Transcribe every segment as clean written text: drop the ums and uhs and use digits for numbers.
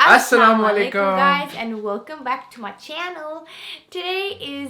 Assalamualaikum guys and welcome back to my channel. Today is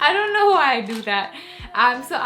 I don't know why I do that. So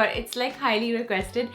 but it's like highly requested.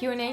Q&A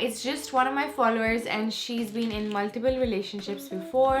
It's just one of my followers and she's been in multiple relationships before.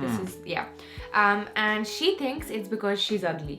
This is and she thinks it's because she's ugly,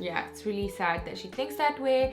it's really sad that she thinks that way.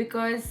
because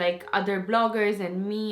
like other bloggers and me,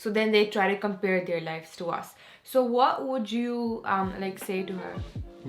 So then they try to compare their lives to us. So what would you like say to her?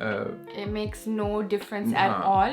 it makes no difference at all.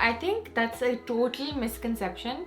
I think that's a total misconception.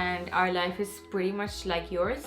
and our life is pretty much like yours.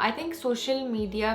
I think social media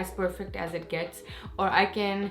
as perfect as it gets, or I can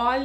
all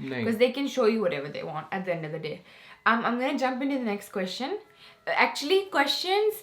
because they can show you whatever they want at the end of the day. I'm gonna jump into the next question. Actually questions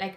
like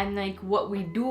and like what we do,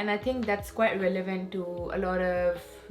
and I think that's quite relevant to a lot of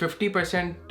50%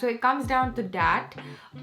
So it comes down to that.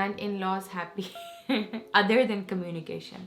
and in-laws happy other than communication?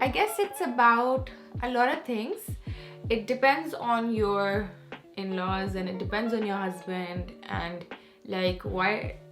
I guess it's about a lot of things. It depends on your in-laws and it depends on your husband and like why.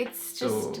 It's just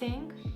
saying?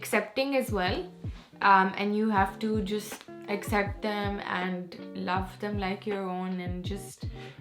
accepting as well, and you have to just accept them and love them like your own and just.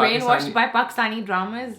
Brainwashed by Pakistani dramas?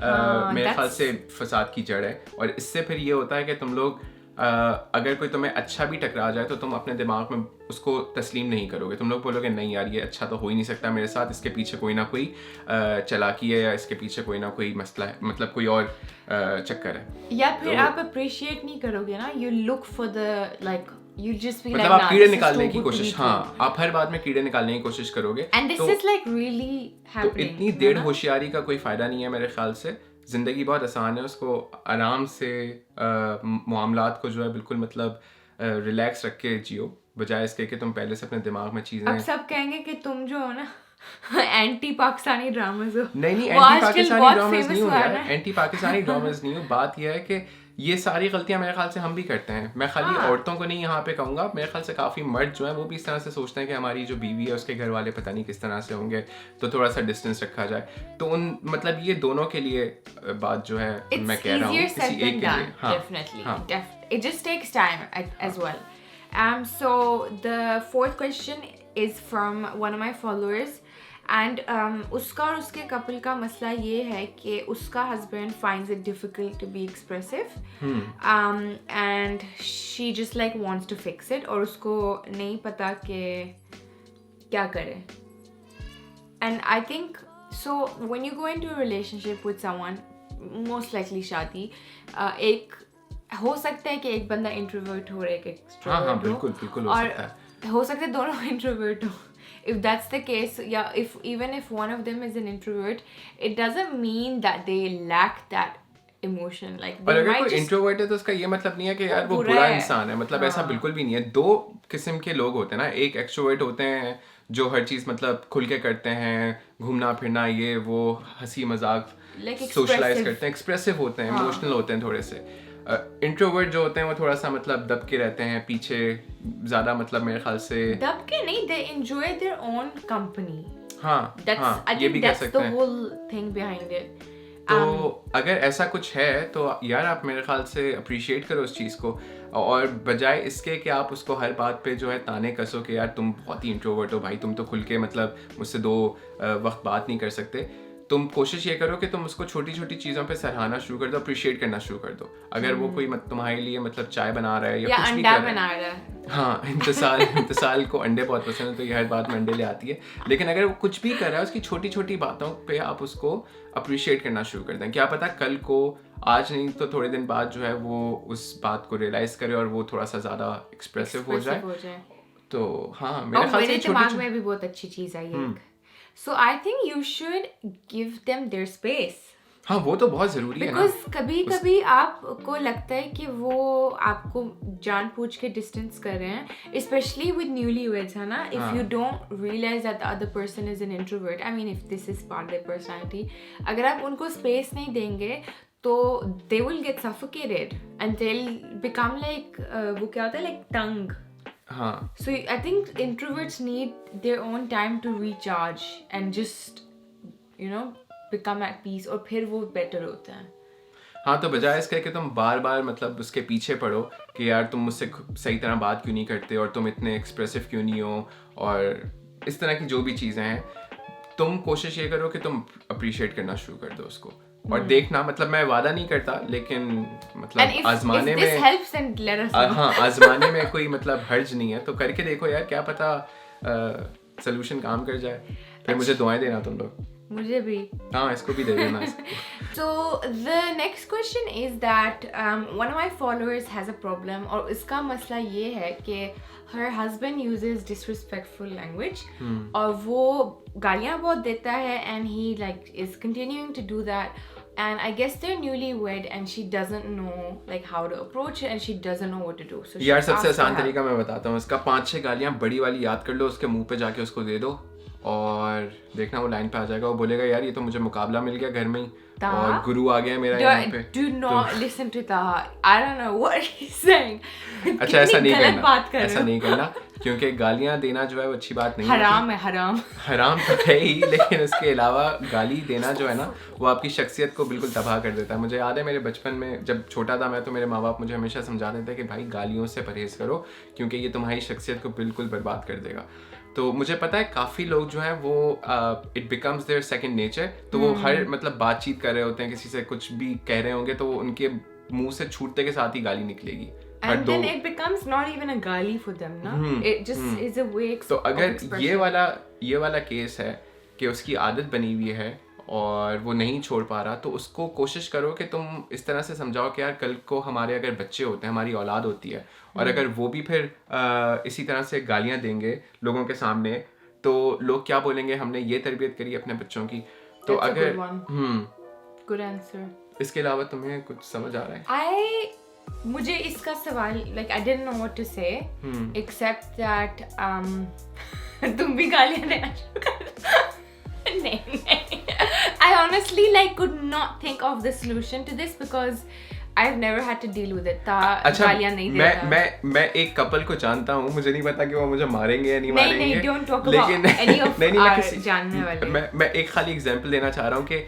میرے خیال سے فساد کی جڑ ہے. اور اس سے پھر یہ ہوتا ہے کہ تم لوگ اگر کوئی تمہیں اچھا بھی ٹکرا جائے تو تم اپنے دماغ میں اس کو تسلیم نہیں کرو گے. تم لوگ بولو گے نہیں یار یہ اچھا تو ہو ہی نہیں سکتا میرے ساتھ, اس کے پیچھے کوئی نہ کوئی چالاکی ہے یا اس کے پیچھے کوئی نہ کوئی مسئلہ ہے, مطلب کوئی اور چکر ہے. یا پھر آپ اپریشیٹ نہیں کرو گے نا, you look for the like you just be مطلب like آپ کیڑے نکالنے کی کوشش, ہاں آپ ہر بات میں کیڑے نکالنے کی کوشش کرو گے. and this is like really happening. تو اتنی دیر ہوشیاری کا کوئی فائدہ نہیں ہے میرے خیال سے. زندگی بہت آسان ہے, اس کو آرام سے معاملات کو جو ہے بالکل مطلب ریلیکس رکھ کے جیو, بجائے اس کے کہ تم پہلے سے اپنے دماغ میں چیزیں. اب سب کہیں گے کہ تم جو ہو نا اینٹی پاکستانی ڈراماز ہو. نہیں اینٹی پاکستانی ڈراماز نہیں ہو یار, اینٹی پاکستانی ڈراماز نہیں ہو. بات یہ ہے کہ یہ ساری غلطیاں میرے خیال سے ہم بھی کرتے ہیں. میں خالی عورتوں کو نہیں یہاں پہ کہوں گا, میرے خیال سے کافی مرد جو ہیں وہ بھی اس طرح سے سوچتے ہیں کہ ہماری جو بیوی ہے اس کے گھر والے پتہ نہیں کس طرح سے ہوں گے, تو تھوڑا سا ڈسٹینس رکھا جائے. تو ان مطلب یہ دونوں کے لیے بات جو ہے میں کہہ رہا ہوں کسی ایک کے لیے. Definitely. It just takes time as well. So the fourth question is from one of my followers. And اس کا اور اس کے کپل کا مسئلہ یہ ہے کہ اس کا husband finds it difficult to be expressive and she just like wants to fix it, اور اس کو نہیں پتا کہ کیا کرے. And I think so when you go into relationship with someone, most likely شادی ایک ہو سکتا ہے کہ ایک بندہ انٹروورٹ ہو رہا ہے, ایک ایکسٹروورٹ ہو, اور ہو سکتا ہے دونوں introvert who. If that's the case, yeah, even if one of them is an introvert, it doesn't mean that they lack that emotion. Like اور اگر کوئی انٹروورٹ ہے تو اس کا یہ مطلب نہیں ہے کہ یار وہ برا انسان ہے, مطلب ایسا بالکل بھی نہیں ہے. دو قسم کے لوگ ہوتے ہیں نا, ایک ایکسٹروورٹ ہوتے ہیں جو ہر چیز مطلب کھل کے کرتے ہیں, گھومنا پھرنا یہ وہ, ہنسی مذاق سوشلائز کرتے ہیں, ایکسپریسو ہوتے ہیں, ایموشنل ہوتے ہیں تھوڑے سے. انٹروورٹ جو ہوتے ہیں وہ تھوڑا سا مطلب دب کے رہتے ہیں پیچھے زیادہ, مطلب میرے خیال سے دب کے نہیں, they enjoy their own company. ہاں یہ بھی کہہ سکتے ہیں. the whole thing behind it. تو اگر ایسا کچھ ہے تو یار آپ میرے خیال سے اپریشیٹ کرو اس چیز کو, اور بجائے اس کے کہ آپ اس کو ہر بات پہ جو ہے تانے کسو کہ یار تم بہت ہی انٹروورٹ ہو بھائی, تم تو کھل کے مطلب مجھ سے 2 وقت بات نہیں کر سکتے. تم کوشش یہ کرو کہ تم اس کو چھوٹی چھوٹی چیزوں پہ سراہنا شروع کر دو, اپریشیٹ کرنا شروع کر دو. اگر وہ کوئی تمہارے لیے مطلب چائے بنا رہا ہے یا کچھ بھی کر رہا ہے, ہاں امتسال کو انڈے بہت پسند ہے تو یہ ہر بات میں انڈے لے آتی ہے, لیکن اگر وہ کچھ بھی کر رہا ہے اس کی چھوٹی چھوٹی باتوں پہ آپ اس کو اپریشیٹ کرنا شروع کر دیں. کیا پتا کل کو, آج نہیں تو تھوڑے دن بعد جو ہے وہ اس بات کو ریئلائز کرے اور وہ تھوڑا سا زیادہ ایکسپریسو ہو جائے. تو ہاں میرے خیال سے دماغ میں بھی بہت اچھی چیز آئی ہے. So I think you should give them their space. ہاں وہ تو بہت ضروری ہے نا, because کبھی کبھی آپ کو لگتا ہے کہ وہ آپ کو جان پوچھ کے ڈسٹینس کر رہے ہیں, especially with newlyweds ہے نا. If you don't realize that the other person is an introvert, I mean if this is part of their personality, اگر آپ ان کو space نہیں دیں گے تو they will get suffocated and they'll become like وہ کیا ہوتا ہے like tongue. So I think introverts need their own time to recharge and just become at peace, اور پھر وہ better ہوتا ہے. ہاں تو بجائے اس کہ تم بار بار مطلب اس کے پیچھے پڑو کہ یار تم مجھ سے صحیح طرح بات کیوں نہیں کرتے اور تم اتنے ایکسپریسو کیوں نہیں ہو, اور اس طرح کی جو بھی چیزیں ہیں, تم کوشش یہ کرو کہ تم اپریشیٹ کرنا شروع کر دو اس کو. اور دیکھنا, مطلب میں وعدہ نہیں کرتا لیکن مطلب آزمانے میں, ہاں آزمانے میں کوئی مطلب حرج نہیں ہے, تو کر کے دیکھو یار, کیا پتا سلوشن کام کر جائے. پھر مجھے دعائیں دینا تم لوگ. مجھے بھی, ہاں اس کو بھی دے دینا. So the next question is that one of my followers has a problem, اور اس کا مسئلہ یہ ہے کہ her husband uses disrespectful language, اور وہ گالیاں بہت دیتا ہے, and he like is continuing to do that. And I guess they're newlywed and she doesn't know like how to approach it and she doesn't know what to do. So یار سب سے آسان طریقہ میں بتاتا ہوں, اس کا 5-6 گالیاں بڑی والی یاد کر لو, اس کے منہ پہ جا کے اس کو دے دو, اور دیکھنا وہ لائن پہ آ جائے گا. وہ بولے گا یار یہ تو مجھے مقابلہ مل گیا گھر میں ہی, اور گرو آ گیا میرا یہاں پہ. Do not listen to Taha. I don't know what he's saying. اچھا ایسا نہیں کرنا, کیونکہ گالیاں دینا جو ہے وہ اچھی بات نہیں ہے, حرام ہے. حرام تو ہے ہی, لیکن اس کے علاوہ گالی دینا جو ہے نا وہ آپ کی شخصیت کو بالکل تباہ کر دیتا ہے. مجھے یاد ہے میرے بچپن میں جب چھوٹا تھا میں, تو میرے ماں باپ مجھے ہمیشہ سمجھاتے تھے کہ بھائی گالیوں سے پرہیز کرو کیونکہ یہ تمہاری شخصیت کو بالکل برباد کر دے گا. تو مجھے پتا ہے کافی لوگ جو ہیں وہ it becomes their second nature, تو وہ ہر مطلب بات چیت کر رہے ہوتے ہیں, کسی سے کچھ بھی کہہ رہے ہوں گے تو ان کے منہ سے چھوٹتے کے ساتھ ہی گالی نکلے گی. And then it becomes not even a gali for them, no? It just is a way تو اگر یہ والا کیس ہے کہ اس کی عادت بنی ہوئی ہے اور وہ نہیں چھوڑ پا رہا, تو اس کو کوشش کرو کہ تم اس طرح سے سمجھاؤ کہ یار کل کو ہمارے اگر بچے ہوتے ہیں, ہماری اولاد ہوتی ہے, اور اگر وہ بھی پھر اسی طرح سے گالیاں دیں گے لوگوں کے سامنے, تو لوگ کیا بولیں گے, ہم نے یہ تربیت کری اپنے بچوں کی. تو اگر good answer. اس کے علاوہ تمہیں کچھ سمجھ آ رہا ہے؟ مجھے اس کا سوال like I didn't know what to say except that تم بھی گالیاں دینا شروع کر. نہیں I honestly like could not think of the solution to this because I've never had to deal with it. گالیاں نہیں دیتا. میں ایک کپل کو جانتا ہوں, مجھے نہیں پتا کہ وہ مجھے ماریں گے یا نہیں ماریں گے, نہیں don't talk about any of our جاننے والے. میں ایک خالی ایگزامپل دینا چاہ رہا ہوں کہ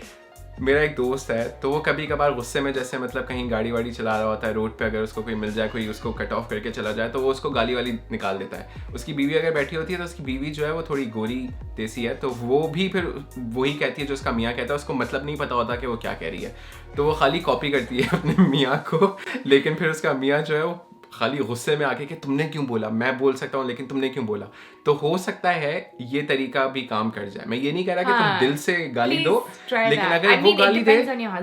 میرا ایک دوست ہے, تو وہ کبھی کبھار غصے میں جیسے مطلب کہیں گاڑی واڑی چلا رہا ہوتا ہے روڈ پہ, اگر اس کو کوئی مل جائے, کوئی اس کو کٹ آف کر کے چلا جائے, تو وہ اس کو گالی والی نکال دیتا ہے. اس کی بیوی اگر بیٹھی ہوتی ہے تو اس کی بیوی جو ہے وہ تھوڑی گوری دیسی ہے, تو وہ بھی پھر وہی کہتی ہے جو اس کا میاں کہتا ہے, اس کو مطلب نہیں پتا ہوتا کہ وہ کیا کہہ رہی ہے, تو وہ خالی کاپی کرتی ہے اپنے میاں کو, لیکن پھر اس کا میاں جو ہے وہ خالی غصے میں آ کے کہ تم نے کیوں بولا, میں بول سکتا ہوں لیکن تم نے کیوں بولا. تو ہو سکتا ہے یہ طریقہ بھی کام کر جائے. میں یہ نہیں کہہ رہا کہ تم دل سے گالی دو, لیکن اگر وہ گالی دے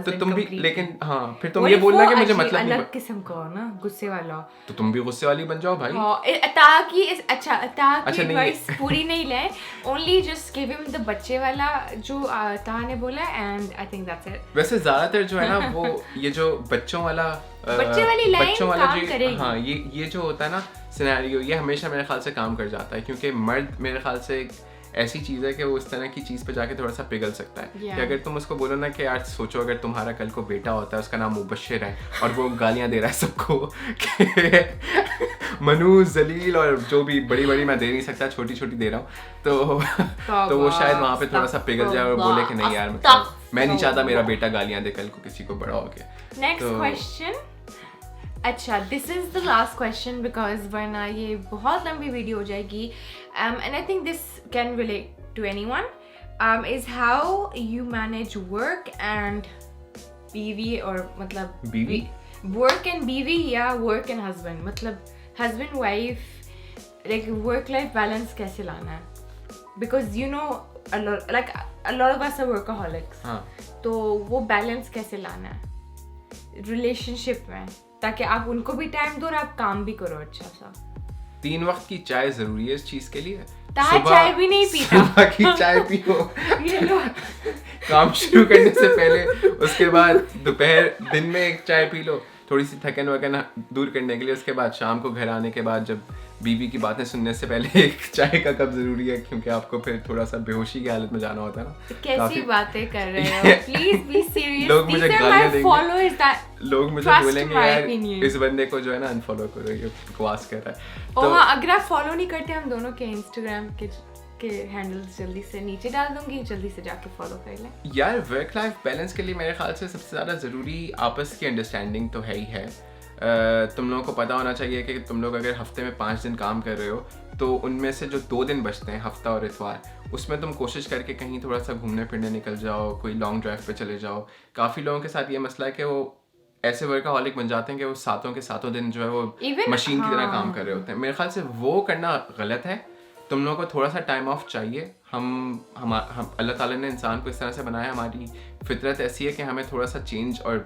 تو تم بھی, لیکن ہاں پھر تم یہ بولنا کہ مجھے مطلب نہیں, الگ قسم کا نا غصے والا, تو تم بھی غصے والی بن جاؤ بھائی. تاکہ اچھا ایڈوائس پوری نہیں لیں, اونلی جسٹ گیو ہم دا بچے والا جو تاہا نے بولا, and I think that's it. ویسے زیادہ تر جو ہے نا وہ یہ جو بچوں والا ہاں یہ جو ہوتا ہے نا سینیریو, یہ ہمیشہ میرے خیال سے کام کر جاتا ہے, کیونکہ مرد میرے خیال سے ایک ایسی چیز ہے کہ وہ اس طرح کی چیز پہ جا کے تھوڑا سا پگھل سکتا ہے. کہ اگر تم اس کو بولو نا کہ یار سوچو اگر تمہارا کل کو بیٹا ہوتا ہے, اس کا نام مبشر ہے, اور وہ گالیاں دے رہا ہے سب کو کہ منو ذلیل اور جو بھی بڑی بڑی میں دے نہیں سکتا, چھوٹی چھوٹی دے رہا ہوں, تو وہ شاید وہاں پہ تھوڑا سا پگھل جائے اور بولے کہ نہیں یار میں نہیں چاہتا میرا بیٹا گالیاں دے کل کو کسی کو بڑا ہو کے. Next question. اچھا this is the last question because ورنہ یہ بہت لمبی ویڈیو ہو جائے گی, and I think this can relate to anyone, is how you manage work and بیوی, اور مطلب ورک اینڈ بیوی یا ورک اینڈ ہسبینڈ, مطلب husband wife like work life balance کیسے لانا ہے, because you know like a lot of us are workaholics, تو وہ بیلنس کیسے لانا ہے ریلیشن شپ میں, تاکہ آپ ان کو بھی ٹائم دو اور آپ کام بھی کرو اچھا سا. 3 وقت کی چائے ضروری ہے اس چیز کے لیے. تاہا چائے بھی نہیں پیتا, صبح کی چائے پیو کام شروع کرنے سے پہلے, اس کے بعد دوپہر دن میں ایک چائے پی لو تھوڑی سی تھکن وکن دور کرنے کے لیے, اس کے بعد شام کو گھر آنے کے بعد جب بیوی کی باتیں سننے سے پہلے ایک چائے کا کپ ضروری ہے, کیونکہ آپ کو پھر تھوڑا سا بے ہوشی کی حالت میں جانا ہوتا ہے نا. کیسی باتیں کر رہے ہو, پلیز بی سیریس. لوگ مجھے گالیاں دیں گے, لوگ مجھے بولیں گے یار اس بندے کو جو ہے نا انفالو کرو, یہ بکواس کر رہا ہے. تو اگر آپ فالو نہیں کرتے, ہم دونوں کے انسٹاگرام کے ہینڈلز جلدی سے نیچے ڈال دوں گی, جلدی سے جا کے فالو کر لیں. یار ورک لائف بیلنس کے لیے میرے خیال سے سب سے زیادہ ضروری آپس کی انڈرسٹینڈنگ تو ہے ہی ہے. تم لوگوں کو پتہ ہونا چاہیے کہ تم لوگ اگر ہفتے میں 5 دن کام کر رہے ہو, تو ان میں سے جو 2 دن بچتے ہیں ہفتہ اور اتوار, اس میں تم کوشش کر کے کہیں تھوڑا سا گھومنے پھرنے نکل جاؤ, کوئی لانگ ڈرائیو پہ چلے جاؤ. کافی لوگوں کے ساتھ یہ مسئلہ ہے کہ وہ ایسے ورکاہولک بن جاتے ہیں کہ وہ 7 دن جو ہے وہ مشین کی طرح کام کر رہے ہوتے ہیں. میرے خیال سے وہ کرنا غلط ہے. تم لوگوں کو تھوڑا سا ٹائم آف چاہیے. ہم اللہ تعالیٰ نے انسان کو اس طرح سے بنایا, ہماری فطرت ایسی ہے کہ ہمیں تھوڑا سا چینج اور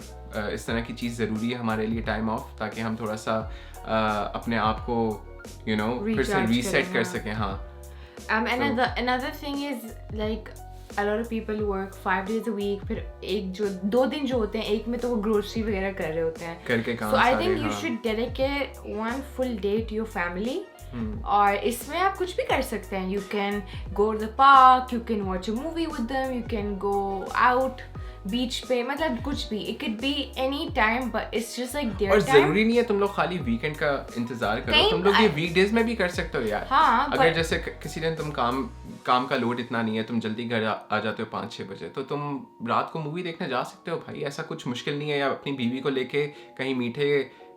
اس طرح کی چیز ضروری ہے ہمارے لیے, ٹائم آف, تاکہ ہم تھوڑا سا اپنے آپ کو یو نو پھر سے ریسیٹ کر سکیں. ہاں. Another thing is like a lot of people work 5 days a week, پھر ایک جو 2 دن جو ہوتے ہیں ایک میں تو وہ گروسری وغیرہ کر رہے ہوتے ہیں کر کے کام. So I think you should dedicate 1 full day to your family. اور اس میں آپ کچھ بھی کر سکتے ہیں. You can go to the park, you can watch a movie with them, you can go out بیچ پہ, مطلب کچھ بھی. It could be any time, but it's just like their time. اور ضروری نہیں ہے تم لوگ خالی ویکینڈ کا انتظار کرو, تم لوگ یہ ویک ڈیز میں بھی کر سکتے ہو یار. اگر جیسے کسی دن تم کام کا لوڈ اتنا نہیں ہے, تم جلدی گھر آ جاتے ہو 5-6 بجے, تو تم رات کو مووی دیکھنے جا سکتے ہو بھائی, ایسا کچھ مشکل نہیں ہے. یا اپنی بیوی کو لے کے کہیں میٹھے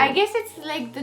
I guess it's like the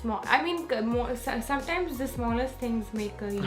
small. I mean, sometimes the smallest things make a huge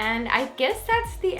And I guess that's the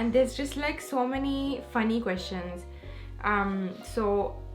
and there's just like so many funny questions. So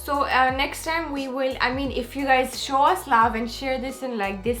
So next time we will, I mean if you guys show us love and share this and like this,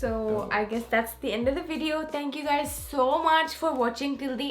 So I guess that's the end of the video. Thank you guys so much for watching till the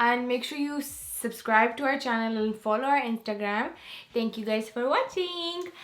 and make sure you subscribe to our channel and follow our Instagram. Thank you guys for watching.